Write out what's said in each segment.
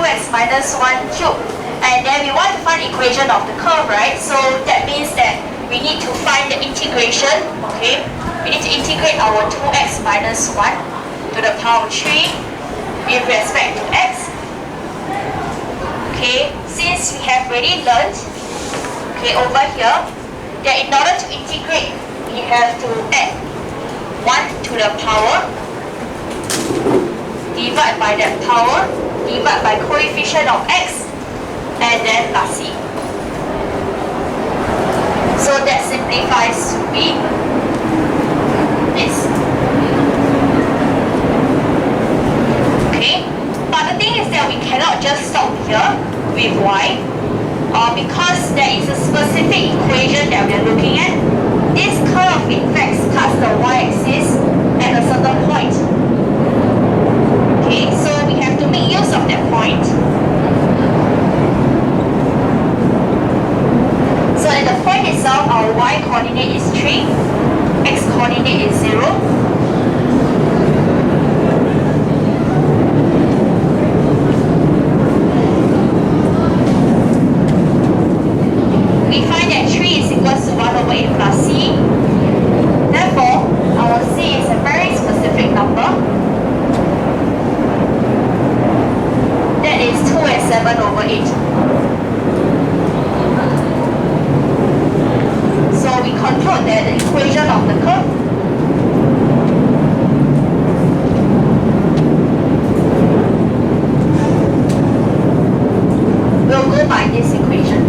2x minus 1 cubed. And then we want to find the equation of the curve, right? So that means that we need to find the integration, okay? We need to integrate our 2x minus 1 to the power of 3 with respect to x. Okay, since we have already learned, okay, over here, that in order to integrate, we have to add 1 to the power, divide by that power, divide by coefficient of x, and then plus c. So that simplifies to be this. Okay, but the thing is that we cannot just stop here with y, because there is a specific equation that we are looking at. This curve in fact cuts the y-axis at a certain point. Okay, so we have to make use of that point. So at the point itself, our y coordinate is 3, x coordinate is 0. We find that 3 is equals to 1 over 8 plus c. Therefore, our c is a very specific number. That is 2 and 7 over 8. So we conclude that the equation of the curve will go by this equation.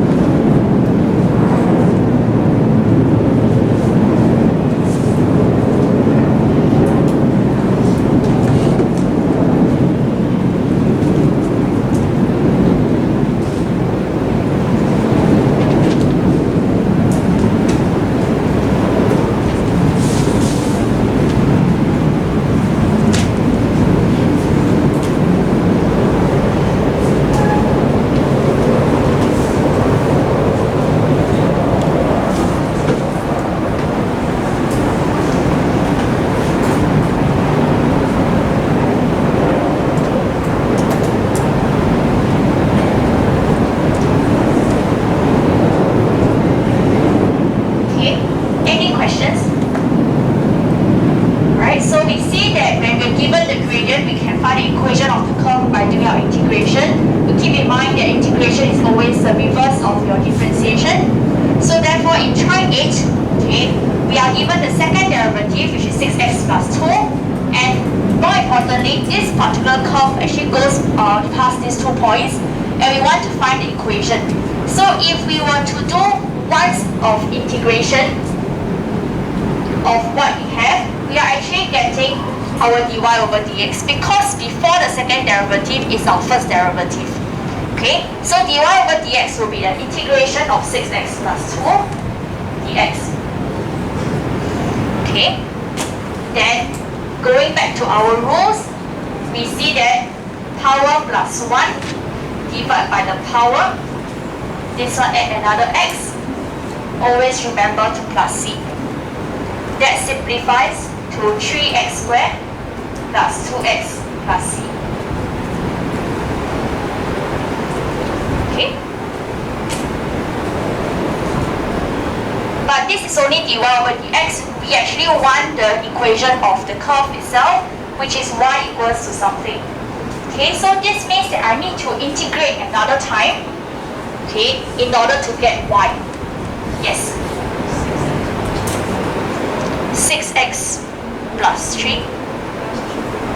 Over dx, because before the second derivative is our first derivative. Okay, so dy over dx will be the integration of 6x plus 2 dx. Okay, then going back to our rules, we see that power plus 1 divided by the power, this one add another x, always remember to plus c. That simplifies to 3x squared plus 2x plus c. Okay? But this is only dy over dx. We actually want the equation of the curve itself, which is y equals to something. Okay, so this means that I need to integrate another time, okay, in order to get y. Yes. 6x plus 3.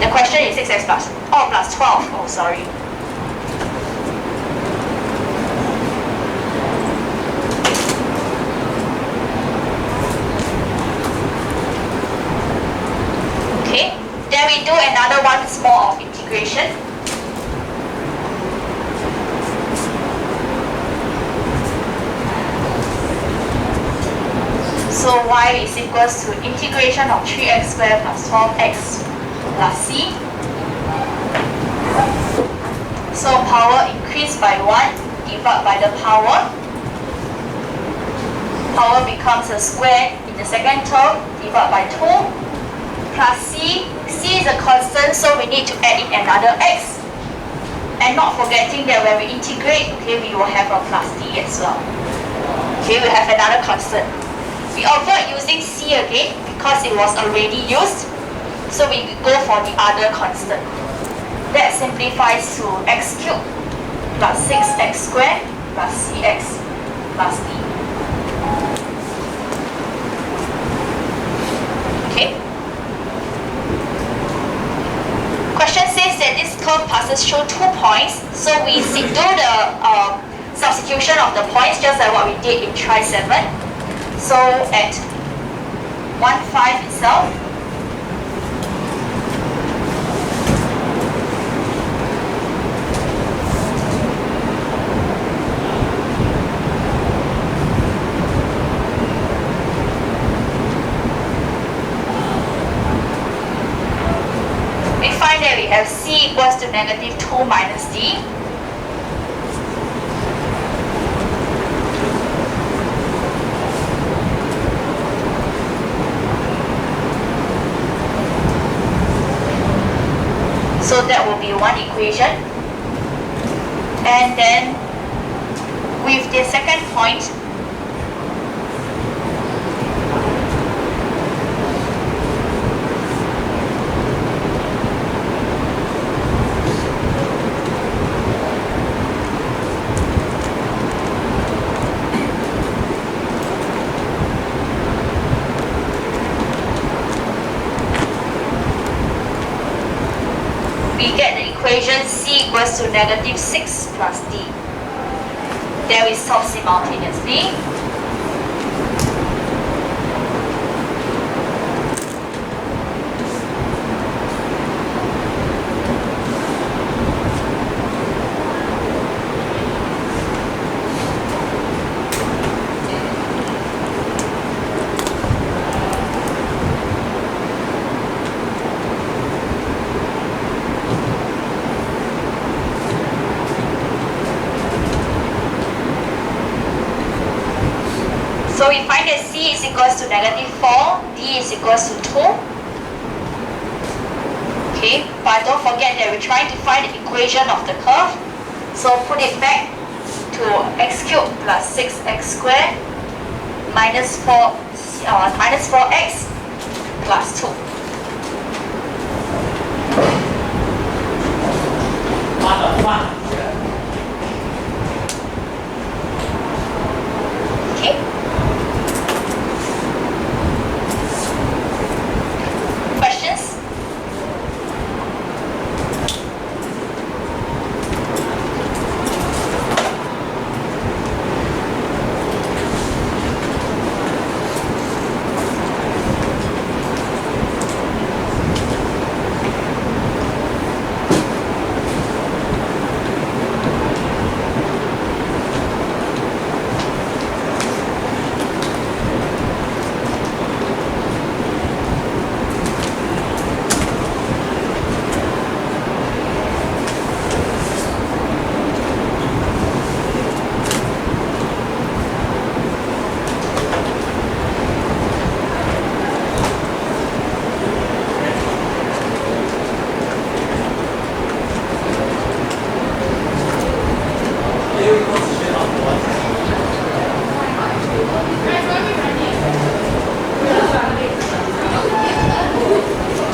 The question is 6x plus, plus 12, oh sorry. Okay, then we do another one small of integration. So y is equals to integration of 3x squared plus 12x plus c. So power increased by 1 divided by the power. Power becomes a square in the second term divided by 2 plus c. C is a constant, so we need to add in another x. And not forgetting that when we integrate, okay, we will have a plus d as well. Okay, we have another constant. We avoid using c again because it was already used. So we go for the other constant. That simplifies to x cubed plus 6x squared plus cx plus d. Okay. Question says that this curve passes through 2 points. So we do the substitution of the points just like what we did in try 7. So at 1, 5 itself, we find that we have c equals to negative 2 minus d. So that will be one equation. And then with the second point, we get the equation c equals to negative 6 plus d. Then we solve simultaneously. So we find that c is equals to negative 4, d is equals to 2. Okay, but don't forget that we're trying to find the equation of the curve. So put it back to x cubed plus 6x squared minus 4x plus 2. Okay. Questions?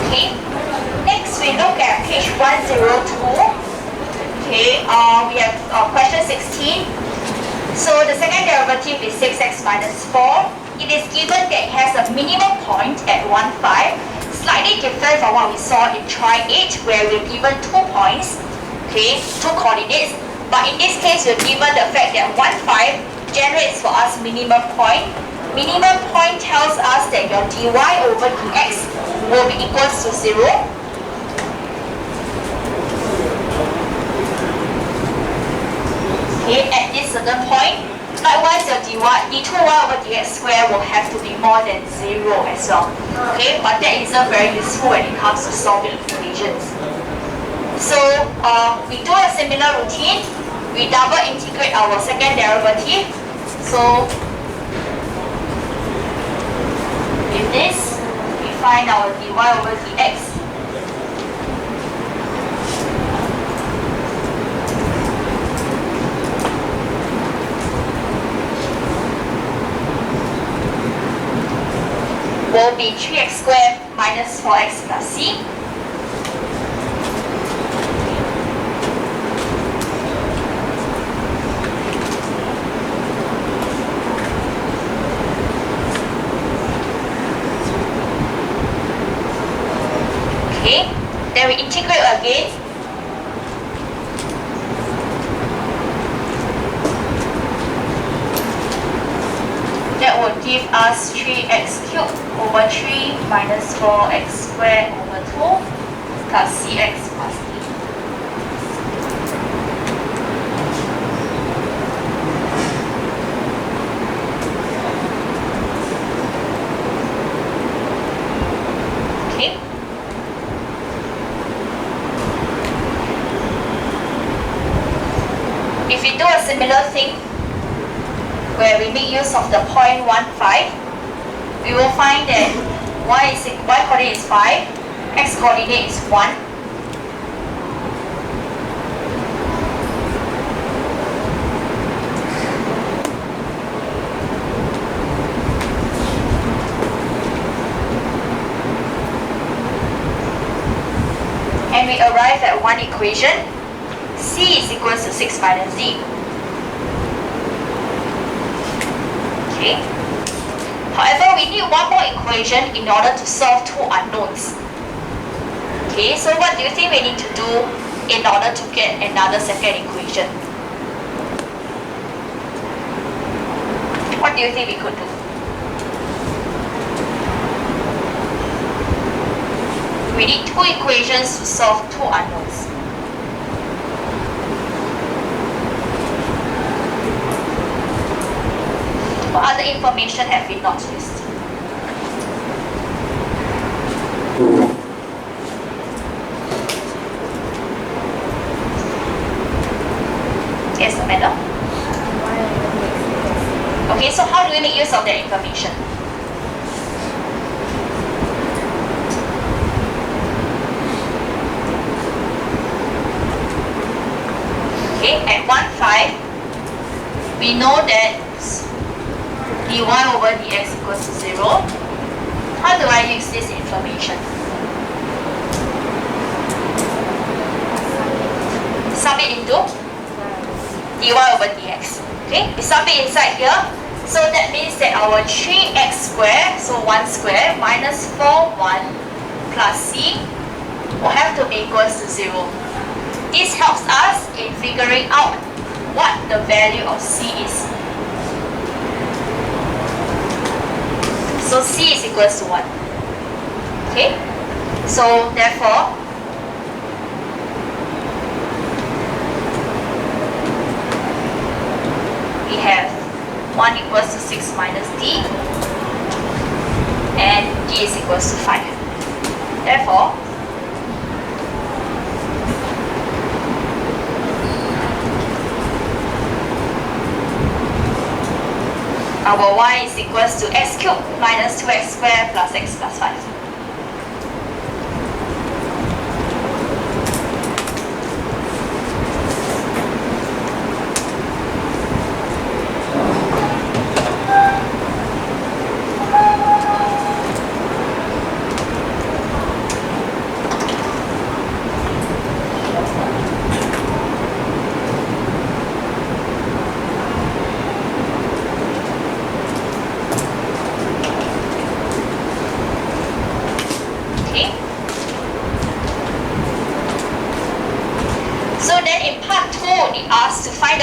Okay. Next we look at page 102. Okay, we have question 16. So the second derivative is 6x minus 4. It is given that it has a minimum point at 1, 5. Slightly different from what we saw in try 8 where we're given 2 points, okay, 2 coordinates. But in this case, we're given the fact that 1, 5 generates for us minimum point. Minimum point tells us that your dy over dx will be equals to 0. Okay, at this certain point. Likewise, your d2y over dx squared will have to be more than 0 as well. Okay, but that isn't very useful when it comes to solving equations. So we do a similar routine. We double integrate our second derivative. So with this, we find our dy over dx. will be 3x squared minus 4x plus c. Okay, then we integrate again. That will give us 3x cubed over 3 minus 4x squared over 2 plus cx plus d. Okay. If we do a similar thing where we make use of the 0.15, we will find that y coordinate is 5, x coordinate is 1. And we arrive at one equation, c is equal to 6 minus d. Okay. However, we need one more equation in order to solve two unknowns. Okay, so what do you think we need to do in order to get another second equation? What do you think we could do? We need two equations to solve two unknowns. What other information have we not used? Yes, Amanda? Okay, so how do we make use of that information? Okay, at 1,5, we know that dy over dx equals to 0. How do I use this information? Sum it into dy over dx. Okay, we sum it inside here. So that means that our 3x squared, so 1 squared, minus 4, 1 plus c will have to be equals to 0. This helps us in figuring out what the value of c is. So c is equals to 1. Okay? So therefore, we have 1 equals to 6 minus d, and d is equals to 5. Therefore, our y is equals to x cubed minus 2x squared plus x plus 5.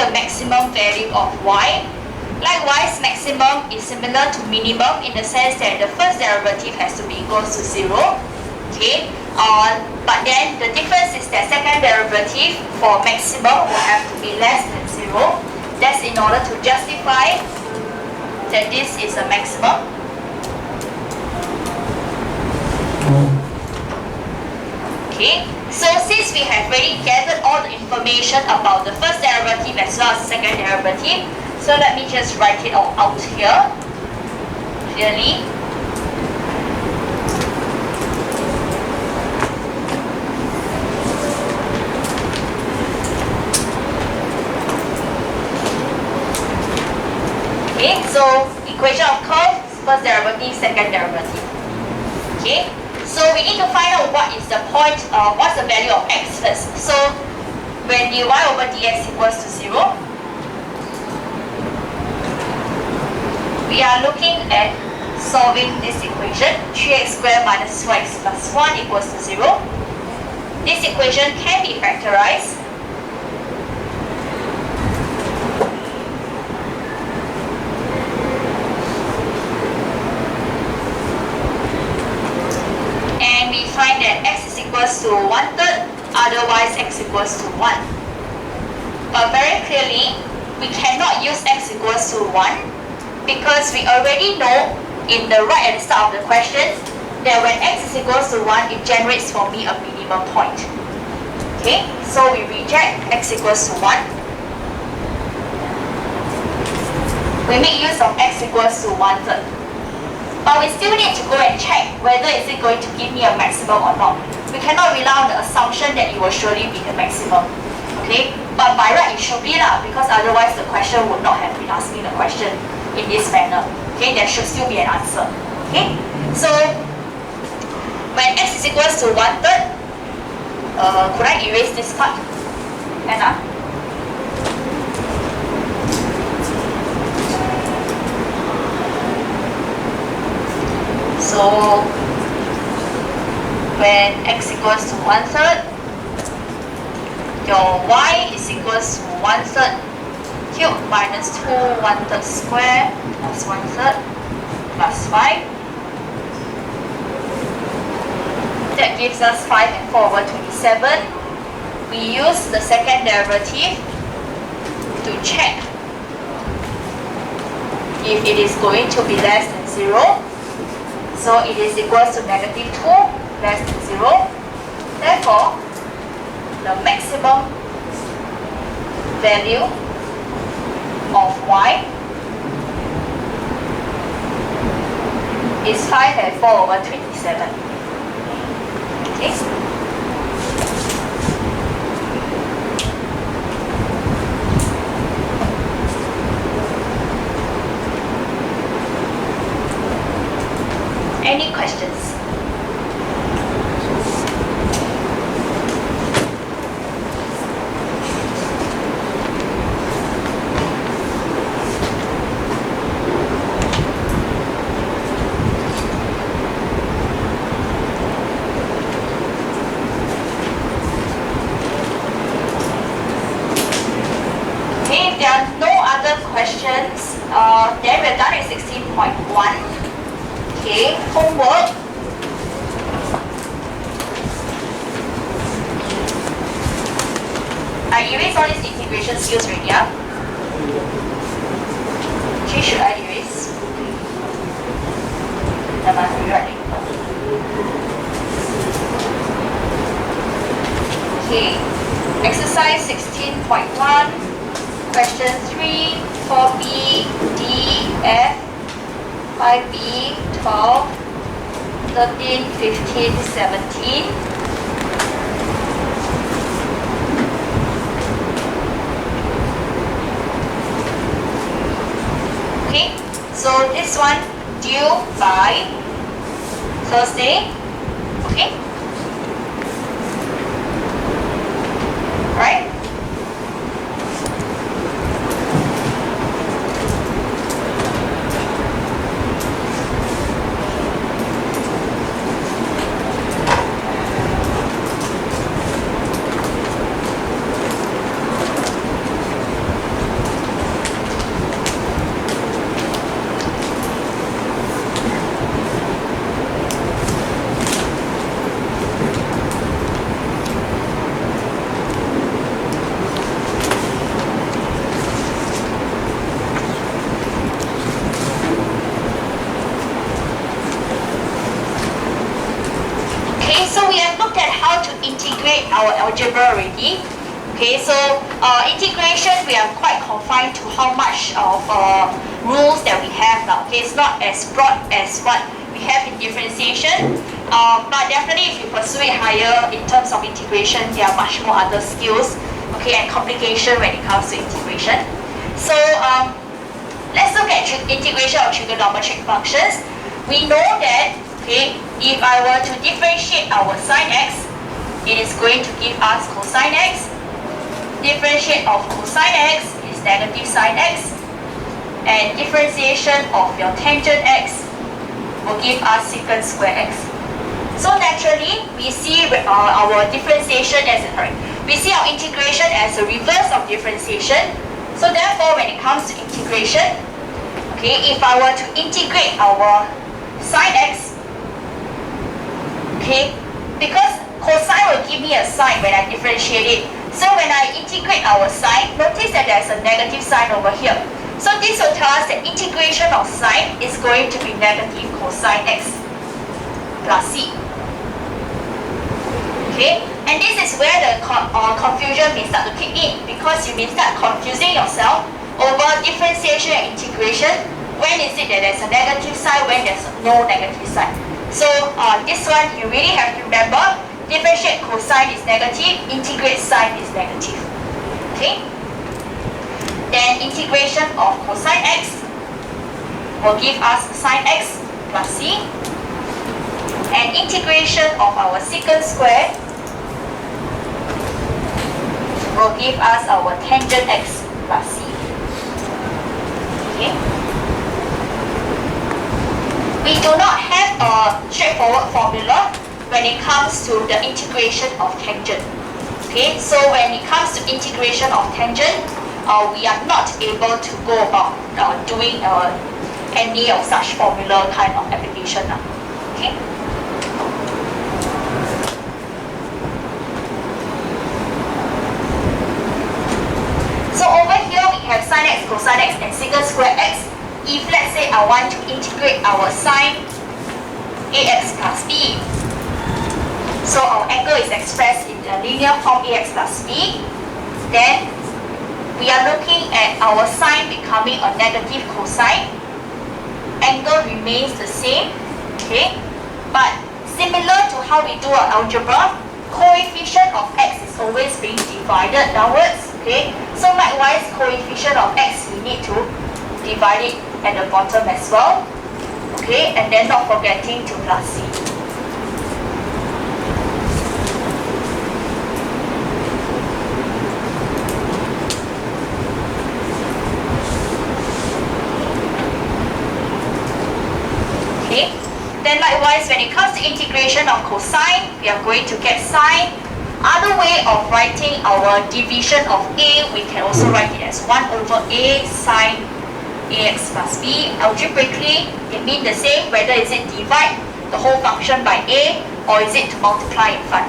Maximum value of y. Likewise, maximum is similar to minimum in the sense that the first derivative has to be equals to 0. Okay, but then the difference is that second derivative for maximum will have to be less than 0. That's in order to justify that this is a maximum. Okay, so since we have already gathered all the information about the first derivative as well as the second derivative, so let me just write it all out here clearly. Okay, so equation of curve, first derivative, second derivative. Okay, so we need to find out what is the point, what's the value of x first. So when dy over dx equals to 0, we are looking at solving this equation, 3x squared minus 2x plus 1 equals to 0. This equation can be factorized. And we find that x is equals to 1/3, otherwise x equals to 1. But very clearly, we cannot use x equals to 1 because we already know in the right at the start of the question that when x is equals to 1, it generates for me a minimum point. Okay, so we reject x equals to 1. We make use of x equals to 1/3. But we still need to go and check whether is it going to give me a maximum or not. We cannot rely on the assumption that it will surely be the maximum. Okay, but by right it should be lah, because otherwise the question would not have been asking the question in this manner. Okay, there should still be an answer. Okay, so when x is equals to 1/3, could I erase this part? Anna? So when x equals to 1/3, your y is equals to 1/3 cubed minus 2 1/3 square plus 1/3 plus 5. That gives us 5 and 4 over 27. We use the second derivative to check if it is going to be less than 0. So it is equals to negative 2, less than 0. Therefore, the maximum value of y is 5 and 4 over 27. Okay. Any questions? Okay, if there are no other questions, then we're done with 16.1. Okay, homework. I erase all these integration skills already, yeah? Okay, should I erase? Never mind, rewriting. Okay, exercise 16.1, question 3, 4B, D, F, 5B, 12, 13, 15, 17. Okay, so this one due by Thursday. Okay, right? Our algebra already. Okay, so integration, we are quite confined to how much of rules that we have now. Okay, it's not as broad as what we have in differentiation, but definitely if you pursue it higher in terms of integration, there are much more other skills, okay, and complication when it comes to integration. So let's look at integration of trigonometric functions. We know that Okay, if I were to differentiate our sine x, it is going to give us cosine x. Differentiate of cosine x is negative sine x. And differentiation of your tangent x will give us secant square x. So naturally, we see our differentiation as we see our integration as a reverse of differentiation. So therefore, when it comes to integration, okay, if I were to integrate our sine x, okay, because cosine will give me a sign when I differentiate it. So when I integrate our sine, notice that there's a negative sign over here. So this will tell us that integration of sine is going to be negative cosine x plus c. Okay, and this is where the confusion may start to kick in, because you may start confusing yourself over differentiation and integration. When is it that there's a negative sign, when there's no negative sign? So this one you really have to remember, differentiate cosine is negative, integrate sine is negative. Okay? Then integration of cosine x will give us sine x plus c. And integration of our secant square will give us our tangent x plus c. Okay? We do not have a straightforward formula when it comes to the integration of tangent. Okay, so when it comes to integration of tangent, we are not able to go about doing any of such formula kind of application. Okay. So over here we have sine x, cosine x, and secant square x. If let's say I want to integrate our sine ax plus b, so our angle is expressed in the linear form ax plus b, then we are looking at our sine becoming a negative cosine. Angle remains the same, okay? But similar to how we do our algebra, coefficient of x is always being divided downwards, okay? So likewise, coefficient of x, we need to divide it at the bottom as well, okay? And then not forgetting to plus c. Then likewise, when it comes to integration of cosine, we are going to get sine. Other way of writing our division of a, we can also write it as 1 over a sine ax plus b. Algebraically, it means the same, whether is it divide the whole function by a or is it to multiply in front.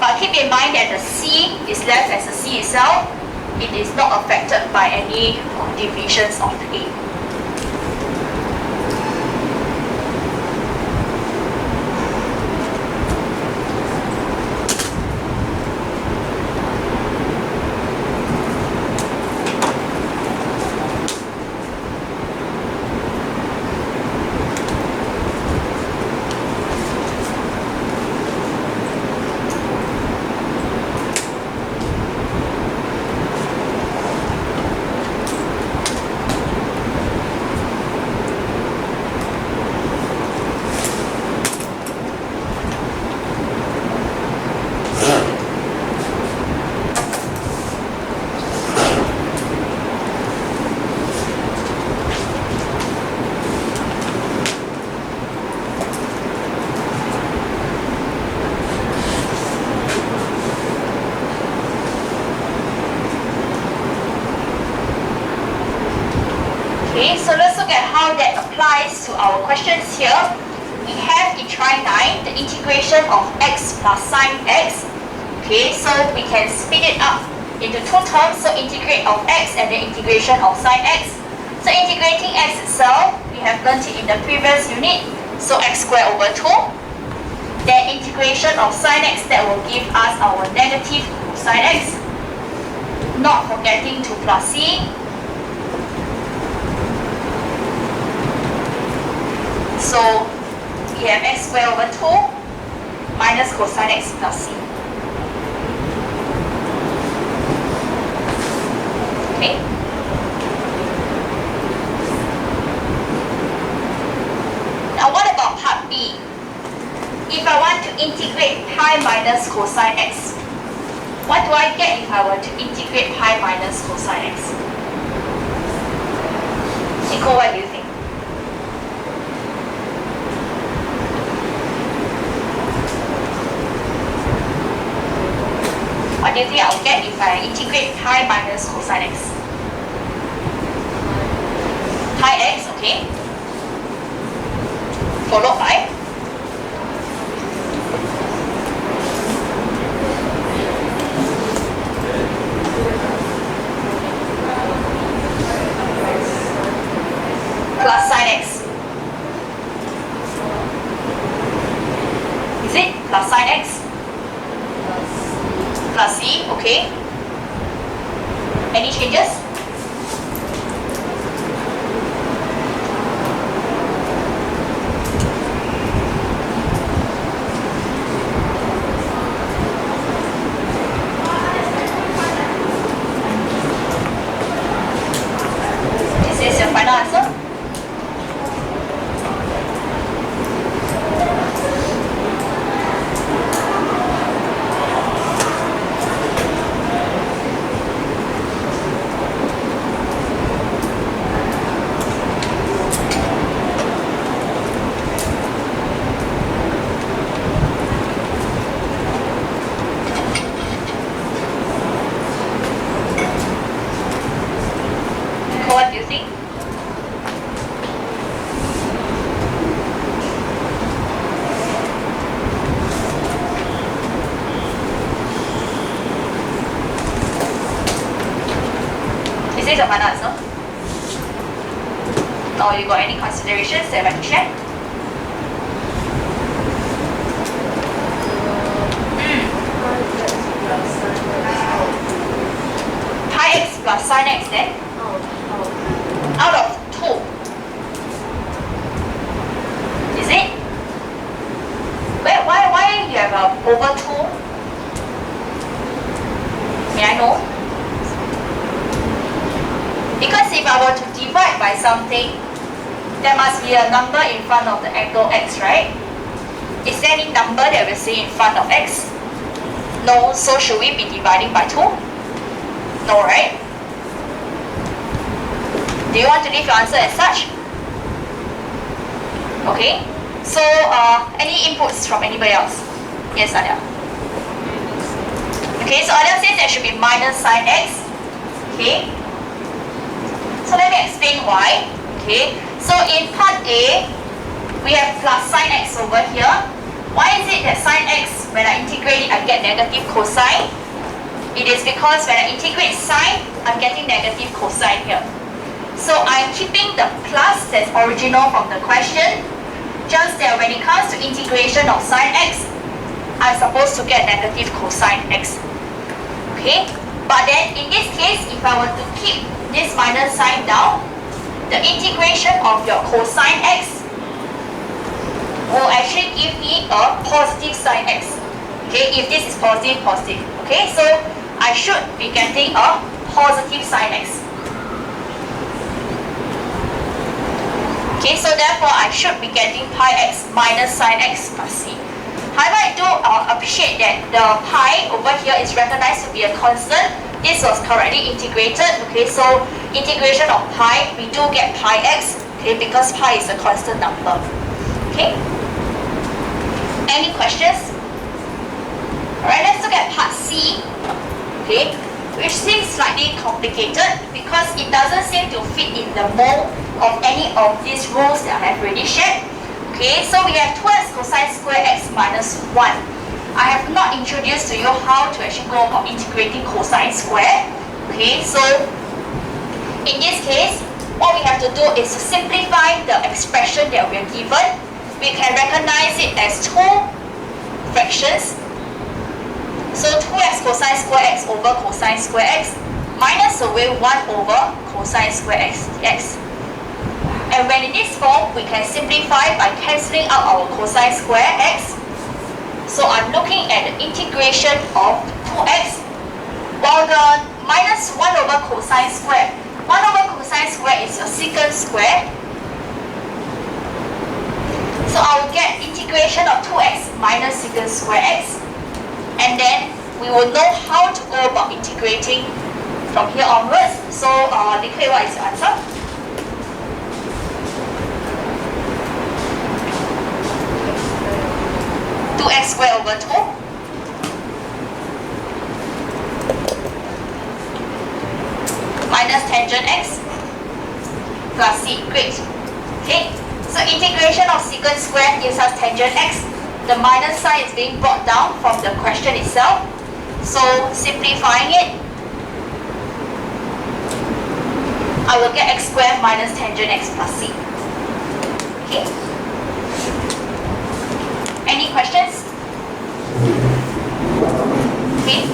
But keep in mind that the c is left as the c itself. It is not affected by any divisions of the a. Okay, so let's look at how that applies to our questions here. We have in try 9, the integration of x plus sine x. Okay, so we can split it up into two terms, so integrate of x and the integration of sine x. So integrating x itself, we have learnt it in the previous unit, so x squared over 2. Then integration of sine x, that will give us our negative cosine x. Not forgetting to plus c. So we have x squared over 2 minus cosine x plus c. Okay. Now what about part B? B. If I want to integrate pi minus cosine x, what do I get if I were to integrate pi minus cosine x? Nico, what do you think? What do you think I'll get if I integrate pi minus cosine x? Pi x, okay? Followed by plus sin x. Is it plus sin x? Plus c, okay. Any changes? This is your final answer? What do you think? Is this your final answer? Or you got any considerations that you'd like to share? Pi x plus sin x then? Out of 2. Is it? Why you have over 2? May I know? Because if I were to divide by something, there must be a number in front of the angle x, right? Is there any number that we see in front of x? No, so should we be dividing by 2? No, right? Do you want to leave your answer as such? Okay. So, any inputs from anybody else? Yes, Adia. Okay, so Adia says there should be minus sin x. Okay. So let me explain why. Okay. So in part A, we have plus sin x over here. Why is it that sin x, when I integrate it, I get negative cosine? It is because when I integrate sine, I'm getting negative cosine here. So I'm keeping the plus that's original from the question, just that when it comes to integration of sine x, I'm supposed to get negative cosine x. Okay? But then in this case, if I were to keep this minus sign down, the integration of your cosine x will actually give me a positive sine x. Okay? If this is positive, positive. Okay? So I should be getting a positive sine x. Okay, so therefore I should be getting pi x minus sin x plus c. However, I do appreciate that the pi over here is recognized to be a constant. This was correctly integrated. Okay, so integration of pi, we do get pi x. Okay, because pi is a constant number. Okay. Any questions? Alright, let's look at part C. Okay, which seems slightly complicated because it doesn't seem to fit in the mold of any of these rules that I have already shared. Okay, so we have 2x cosine square x minus 1. I have not introduced to you how to actually go about integrating cosine square. Okay, so in this case, what we have to do is to simplify the expression that we are given. We can recognize it as two fractions. So 2x cosine square x over cosine square x minus away 1 over cosine square x dx. And when in this form, we can simplify by cancelling out our cosine square x. So I'm looking at the integration of 2x, while the minus 1 over cosine square. 1 over cosine square is a secant square. So I will get integration of 2x minus secant square x, and then we will know how to go about integrating from here onwards. So, Nikhil, what is your answer? 2x squared over 2 minus tangent x plus c. Great. Okay, so integration of secant square gives us tangent x. The minus sign is being brought down from the question itself. So simplifying it, I will get x squared minus tangent x plus c. Okay. Any questions? Okay.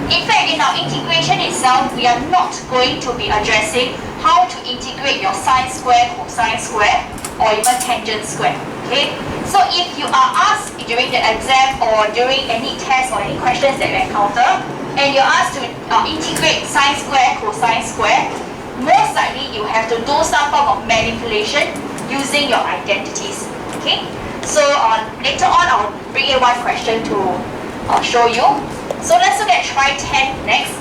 In fact, in our integration itself, we are not going to be addressing how to integrate your sine square, cosine square, or even tangent square. Okay. So if you are asked during the exam or during any test or any questions that you encounter, and you're asked to integrate sine square, cosine square, most likely you have to do some form of manipulation using your identities. Okay. So later on, I'll bring in one question to show you. So let's look at try 10 next.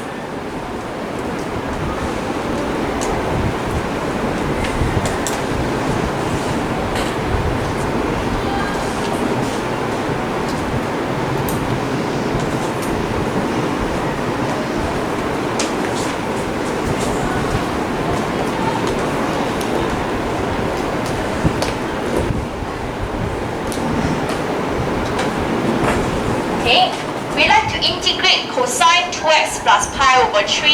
Cosine 2x plus pi over 3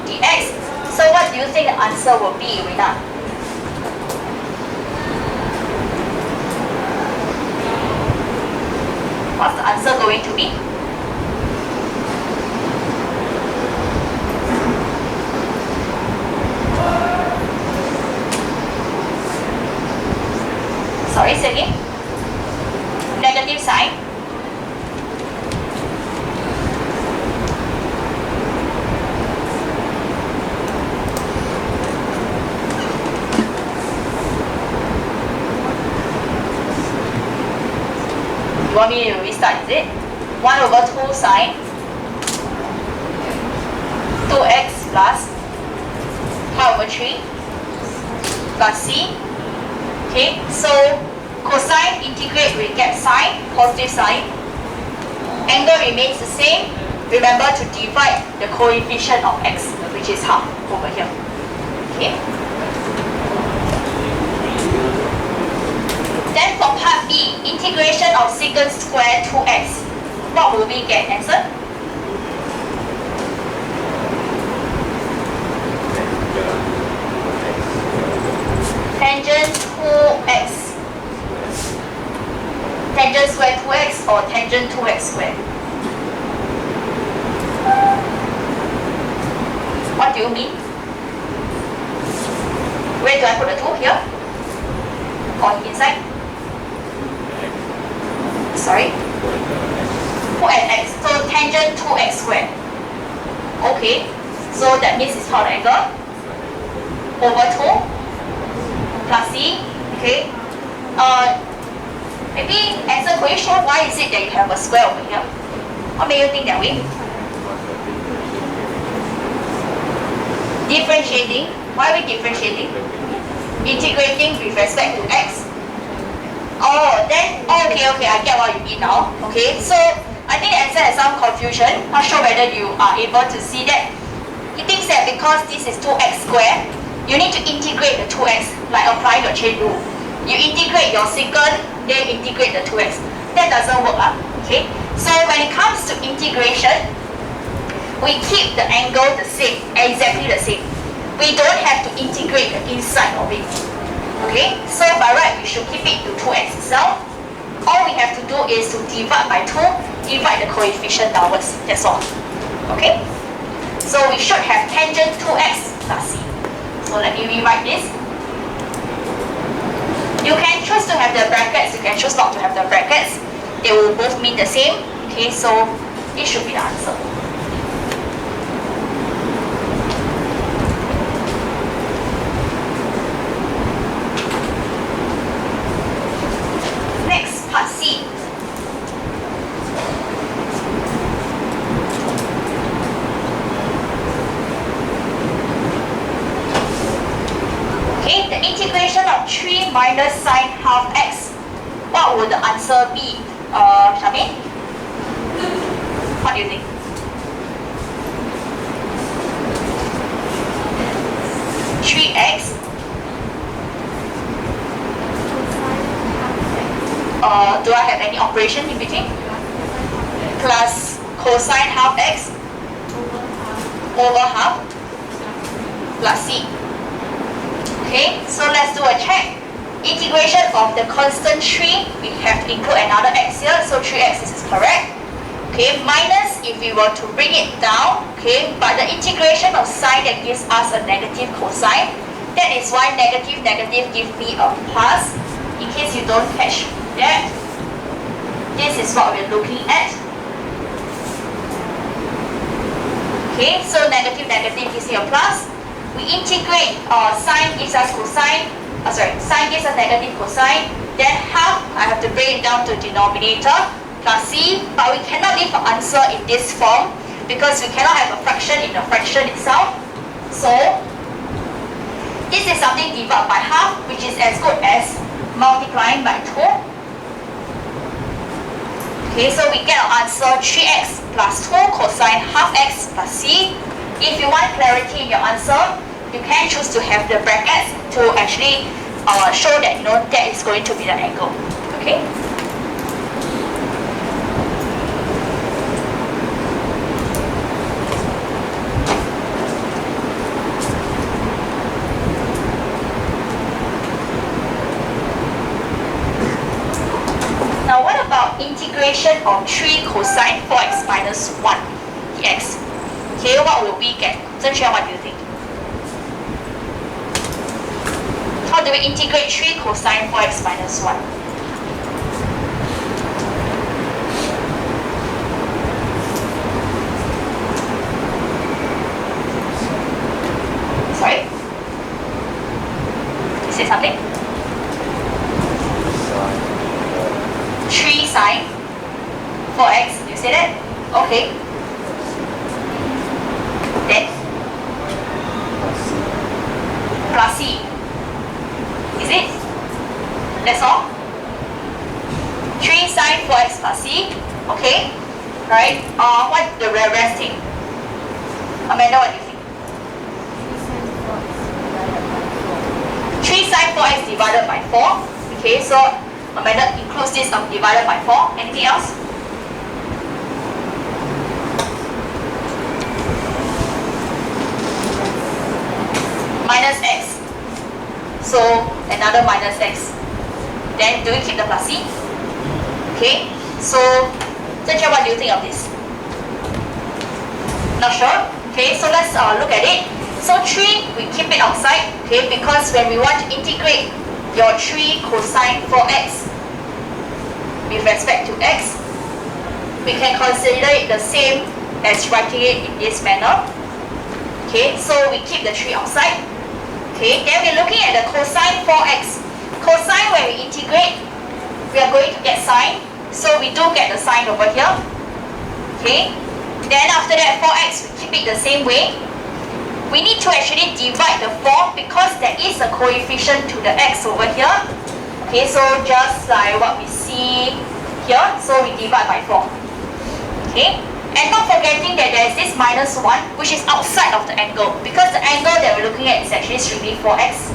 dx. So what do you think the answer will be, Rina? What's the answer going to be? Sorry, say again. Negative sign. You want me to restart, is it? 1 over 2 sine 2x plus pi over 3 plus c. Okay, so cosine integrate, we get sine, positive sign. Angle remains the same. Remember to divide the coefficient of x, which is half over here. Okay. Then for part B, integration of secant square 2x. What will we get? Answer? Tangent 2x. Tangent square 2x or tangent 2x squared? What do you mean? Where do I put the 2? Here? Or inside? Sorry? 2 and x. So tangent 2x squared. Okay. So that means it's how the angle? Over 2 plus c. Okay. Maybe answer, could you show why is it that you have a square over here? What made you think that way? Differentiating. Why are we differentiating? Integrating with respect to x. Oh, then, okay, I get what you mean now. Okay, so I think the answer has some confusion. Not sure whether you are able to see that. He thinks that because this is 2x squared, you need to integrate the 2x, like applying your chain rule. You integrate your secant, then integrate the 2x. That doesn't work, okay? So when it comes to integration, we keep the angle the same, exactly the same. We don't have to integrate the inside of it. Okay, so by right we should keep it to 2x itself. All we have to do is to divide by 2, divide the coefficient downwards. That's all. Okay, so we should have tangent 2x plus c. So let me rewrite this. You can choose to have the brackets, you can choose not to have the brackets. They will both mean the same. Okay, so this should be the answer. Part C. answer B. Charmaine? What do you think? Three x. Do I have any operation in between? Plus cosine half x over half plus c. Okay, so let's do a check. Integration of the constant 3, we have to include another x here, so 3x is correct. Okay, minus if we were to bring it down, okay, but the integration of sine that gives us a negative cosine. That is why negative give me a plus. In case you don't catch that, this is what we're looking at. Okay, so negative gives me a plus. We integrate, sine gives us cosine, sine gives us negative cosine, then half, I have to bring it down to denominator, plus c, but we cannot leave an answer in this form because we cannot have a fraction in the fraction itself. So, this is something divided by half, which is as good as multiplying by 2. Okay, so we get our answer 3x plus 2 cosine half x plus c. If you want clarity in your answer, you can choose to have the brackets to actually show that that is going to be the angle. Okay. Now what about integration of 3 cosine 4x minus 1 dx? Okay, what will we get? Zhen Xuan, what do you think? How do we integrate 3 cosine 4x minus 1? Sorry? You say something? 3 sine 4x, you say that? Okay. Then plus c. Is it? That's all? 3 sine 4x plus c. Okay. Right? What the rest thing? Amanda, what do you think? 3 sine 4x divided by 4. Okay, so Amanda includes this divided by 4. Anything else? Minus x. So another minus x. Then do we keep the plus c? Okay. So Zhen Xuan, what do you think of this? Not sure? Okay, so let's look at it. So 3, we keep it outside, okay, because when we want to integrate your 3 cosine 4x with respect to x, we can consider it the same as writing it in this manner. Okay, so we keep the 3 outside. Okay, then we're looking at the cosine 4x. Cosine, when we integrate, we are going to get sine. So we do get the sine over here. Okay, then after that 4x, we keep it the same way. We need to actually divide the 4 because there is a coefficient to the x over here. Okay, so just like what we see here, so we divide by 4. Okay. And not forgetting that there is this minus 1, which is outside of the angle, because the angle that we're looking at is actually strictly 4x.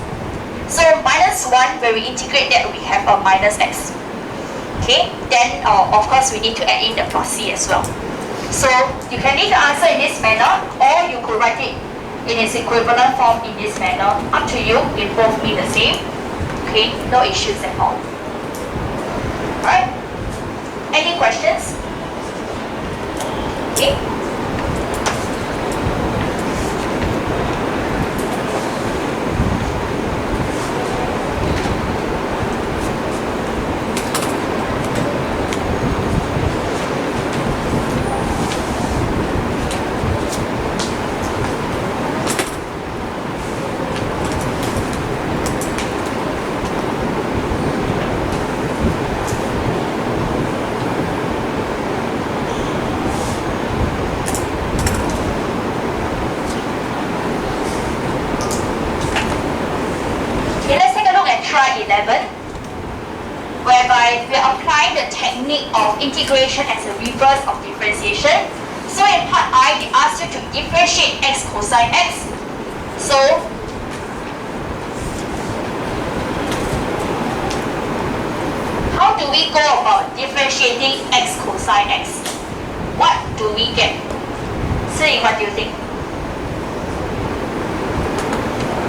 So minus 1, when we integrate that, we have a minus x. Okay, then of course we need to add in the plus c as well. So you can leave the answer in this manner, or you could write it in its equivalent form in this manner. Up to you, it both mean the same. Okay, no issues at all. Alright, any questions? Okay. 5, we are applying the technique of integration as a reverse of differentiation. So in part I, they ask you to differentiate x cosine x. So how do we go about differentiating x cosine x? What do we get? Say, what do you think?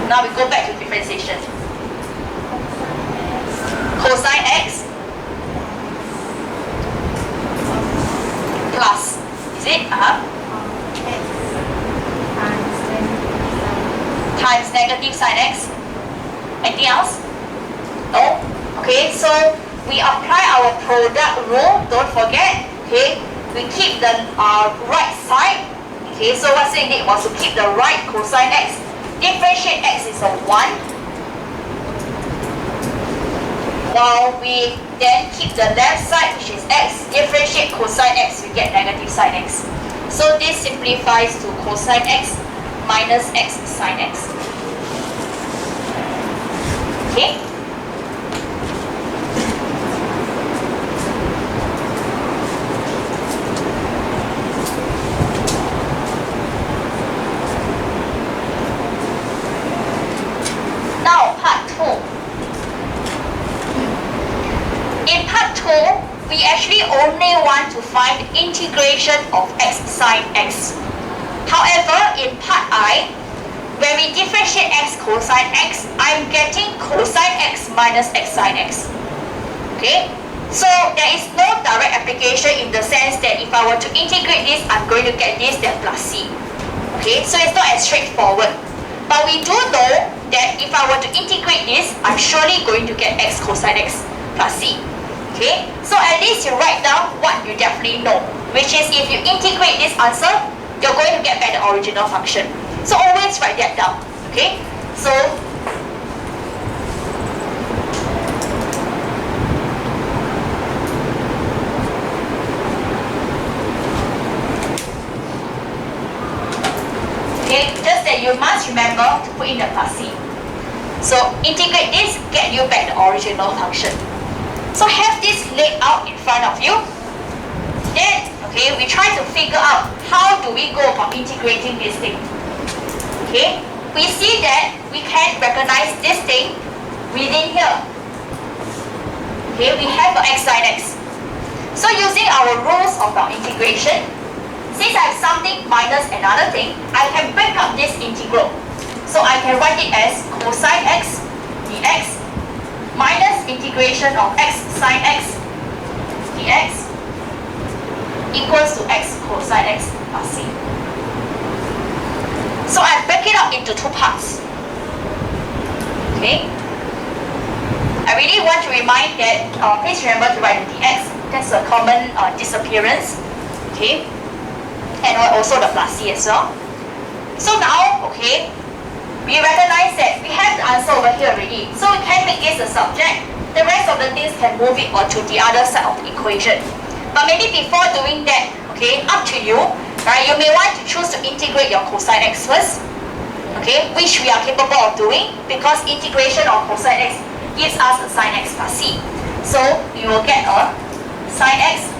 Now we go back to differentiation. Cosine x plus, is it? Times negative sine x. Anything else? No? Okay, so we apply our product rule, don't forget. Okay, we keep the right side. Okay, so what we did was to keep the right cosine x. Differentiate x is a 1. While we then keep the left side, which is x. Differentiate cosine x, we get negative sine x. So this simplifies to cosine x minus x sine x. Okay? Now, part 2. In part 2, we actually only want to find the integration of x sine x. However, in part I, when we differentiate x cosine x, I'm getting cosine x minus x sine x. Okay? So there is no direct application in the sense that if I were to integrate this, I'm going to get this, then plus c. Okay? So it's not as straightforward. But we do know that if I were to integrate this, I'm surely going to get x cosine x plus c. Okay? So at least you write down what you definitely know, which is if you integrate this answer, you're going to get back the original function. So always write that down. Okay? So okay, just that you must remember to put in the plus c. So integrate this, get you back the original function. So have this laid out in front of you. Then, okay, we try to figure out how do we go about integrating this thing. Okay, we see that we can recognize this thing within here. Okay, we have the x sine x. So using our rules of our integration, since I have something minus another thing, I can break up this integral. So I can write it as cosine x dx minus integration of x sine x dx equals to x cosine x plus c. So I break it up into 2 parts. Okay. I really want to remind that, please remember to write the dx. That's a common disappearance. Okay. And also the plus c as well. So now, okay, we recognize that we have the answer over here already. So we can make this a subject. The rest of the things can move it onto the other side of the equation. But maybe before doing that, okay, up to you. Right, you may want to choose to integrate your cosine x first. Okay, which we are capable of doing because integration of cosine x gives us a sine x plus c. So we will get a sine x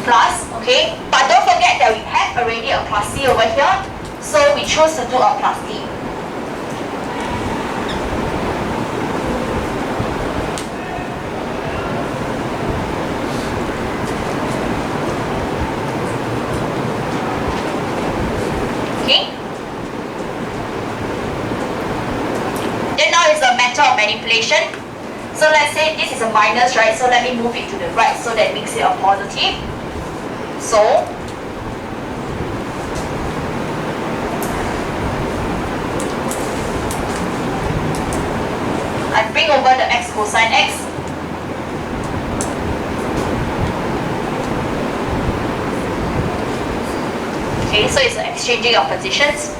plus, okay, but don't forget that we have already a plus c over here, so we choose to do a plus d. Okay? Then now is a matter of manipulation. So let's say this is a minus, right? So let me move it to the right so that makes it a positive. So I bring over the x cosine x. Okay, so it's an exchanging of positions.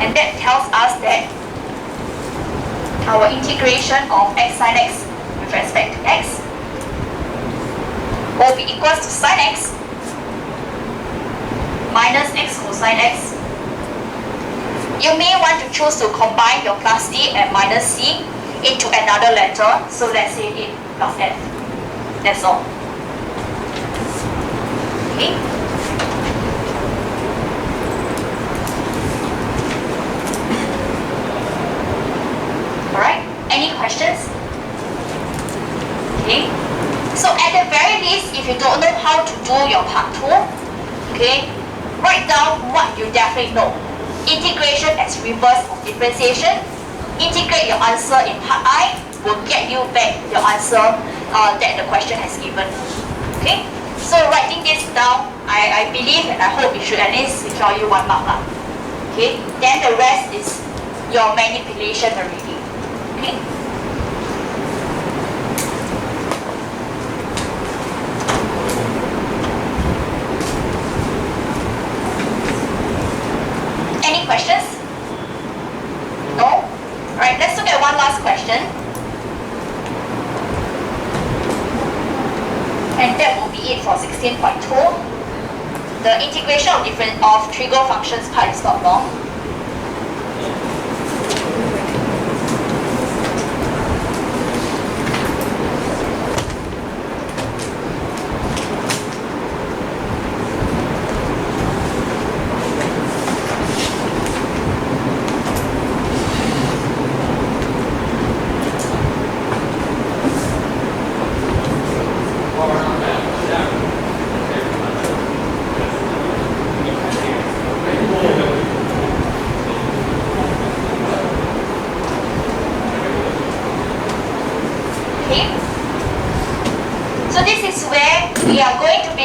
And that tells us that our integration of x sine x with respect to x will be equals to sine x minus x cosine x. You may want to choose to combine your plus d and minus c into another letter. So let's say A plus F. That's all. Okay. Alright, any questions? Okay. So at the very least, if you don't know how to do your part 2, okay, write down what you definitely know. Integration as reverse of differentiation. Integrate your answer in part I will get you back your answer that the question has given. Okay? So writing this down, I believe and I hope it should at least secure you 1 mark. Okay? Then the rest is your manipulation already. Okay? Any questions? No? Alright, let's look at one last question. And that will be it for 16.2. The integration of Trigo functions part is not long.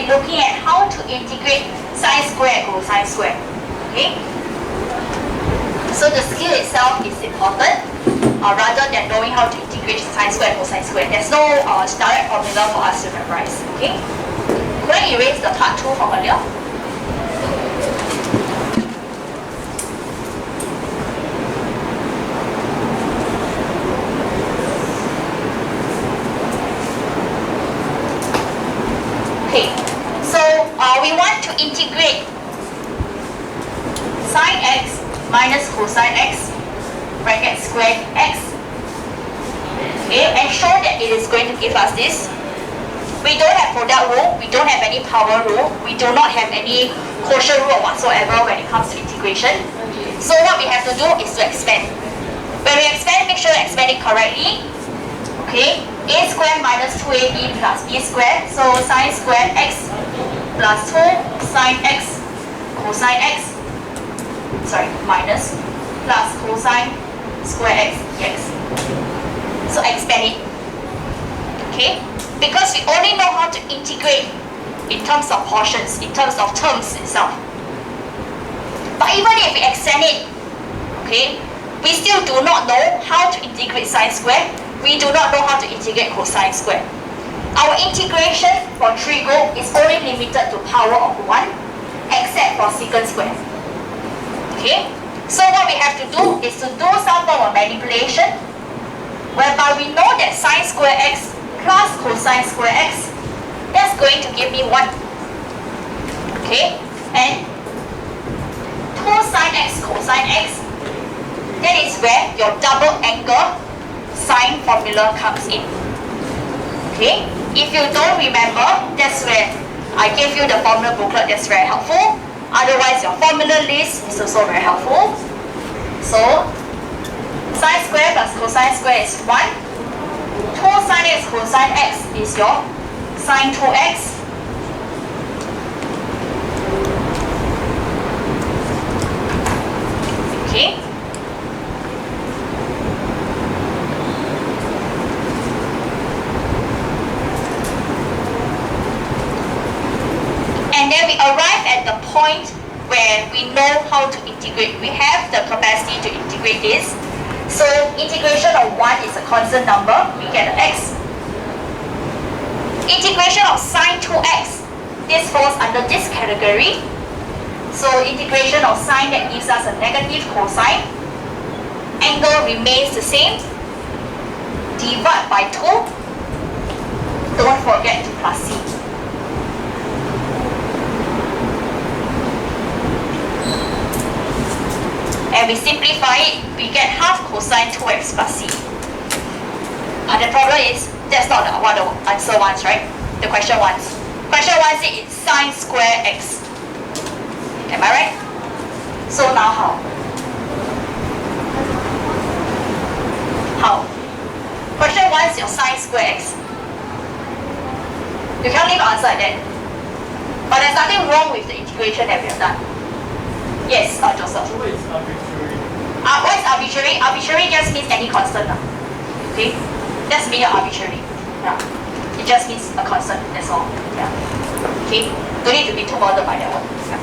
Looking at how to integrate sine square and cosine square. Okay? So the skill itself is important rather than knowing how to integrate sine square and cosine square. There's no direct formula for us to memorize. Okay? Could I erase the part 2 from earlier? We want to integrate sine x minus cosine x bracket squared x, okay, and show that it is going to give us this. We don't have product rule, we don't have any power rule, we do not have any quotient rule whatsoever when it comes to integration. So what we have to do is to expand. When we expand, make sure to expand it correctly. Okay, a squared minus 2ab plus b squared, so sine squared x plus 2 sine x cosine x, minus plus cosine square x dx. So expand it. Okay? Because we only know how to integrate in terms of portions, in terms of terms itself. But even if we extend it, okay, we still do not know how to integrate sine square. We do not know how to integrate cosine square. Our integration for Trigo is only limited to power of 1, except for secant square. Okay? So what we have to do is to do some form of manipulation, whereby we know that sine square x plus cosine square x, that's going to give me 1. Okay? And 2 sine x cosine x, that is where your double angle sine formula comes in. Okay? If you don't remember, that's where I gave you the formula booklet, that's very helpful. Otherwise, your formula list is also very helpful. So, sine square plus cosine square is 1. 2 sine x cosine x is your sine 2x. Okay? And then we arrive at the point where we know how to integrate. We have the capacity to integrate this. So integration of 1 is a constant number. We get an x. Integration of sine 2x. This falls under this category. So integration of sine, that gives us a negative cosine. Angle remains the same. Divide by 2. Don't forget to plus c. And we simplify it, we get half cosine 2x plus c. But the problem is, that's not what the answer wants, right? The question wants. Question wants it in sine square x. Am I right? So now how? How? Question wants your sine square x. You can't leave an answer like that. But there's nothing wrong with the integration that we have done. Yes, Joseph. What is arbitrary? What is arbitrary? Arbitrary just means any constant. Okay? That's mean arbitrary. Yeah. It just means a constant, that's all. Yeah. Okay? Don't need to be too bothered by that one. Yeah.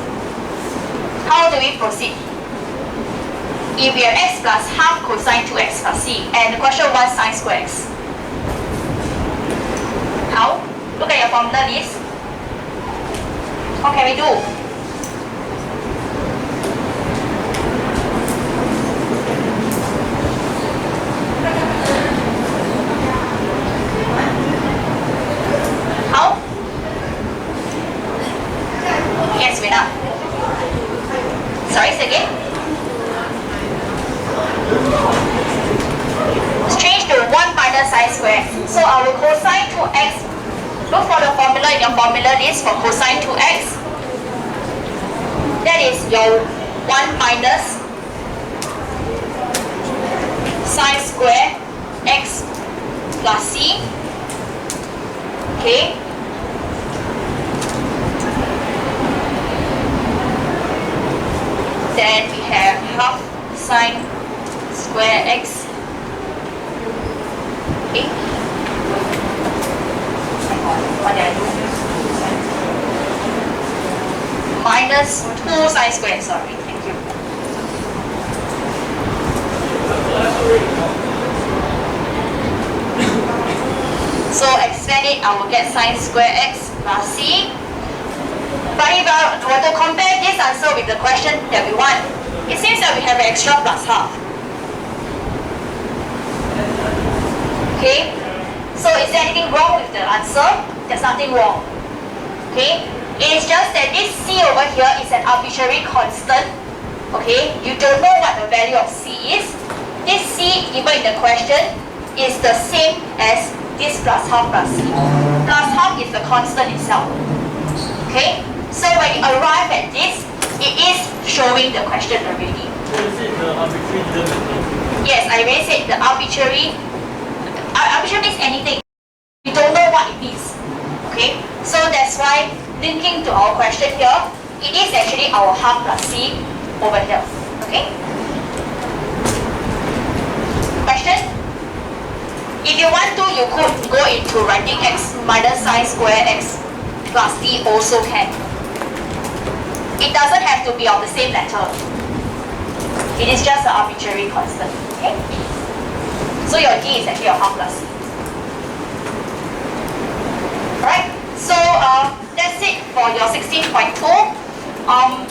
How do we proceed? If we have x plus half cosine 2x plus c, and the question wants sine square x. How? Look at your formula list. What can we do? How? Yes, Vina. Sorry, say again. Let's change to 1 minus sine square. So our cosine 2x, look for the formula in your formula list for cosine 2x. That is your 1 minus sine square x plus c. Okay. Then we have half sine square x. Okay. What did I do? Minus 2 sine square, sorry, thank you. So expand it, I will get sine square x plus c. But if I were to compare this answer with the question that we want, it seems that we have an extra plus half. Okay? So is there anything wrong with the answer? There's nothing wrong. Okay? It is just that this c over here is an arbitrary constant. Okay? You don't know what the value of c is. This c given in the question is the same as this plus half plus c. Plus half is the constant itself. Okay? So when you arrive at this, it is showing the question already. So is it the arbitrary derivative? Yes, I already said the arbitrary. Arbitrary means anything. You don't know what it means. Okay? So that's why linking to our question here, it is actually our half plus c over here. Okay? Question? If you want to, you could go into writing x minus sine square x plus d also can. It doesn't have to be of the same letter. It is just an arbitrary constant. Okay? So your d is actually your half plus c. Alright? So that's it for your 16.2. I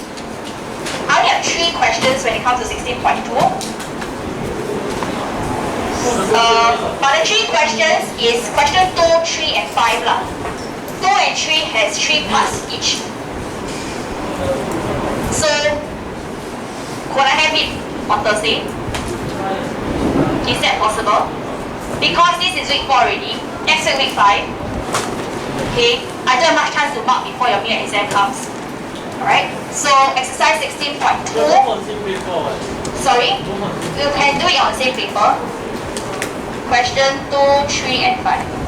only have 3 questions when it comes to 16.2. But the 3 questions is question 2, 3 and 5 lah. 2 and 3 has 3 parts each. So could I have it on Thursday? Is that possible? Because this is week 4 already. Next week, week 5. Okay, I don't have much chance to mark before your main exam comes. Alright, so exercise 16.2. Sorry? You can do it on the same paper. Question 2, 3 and 5.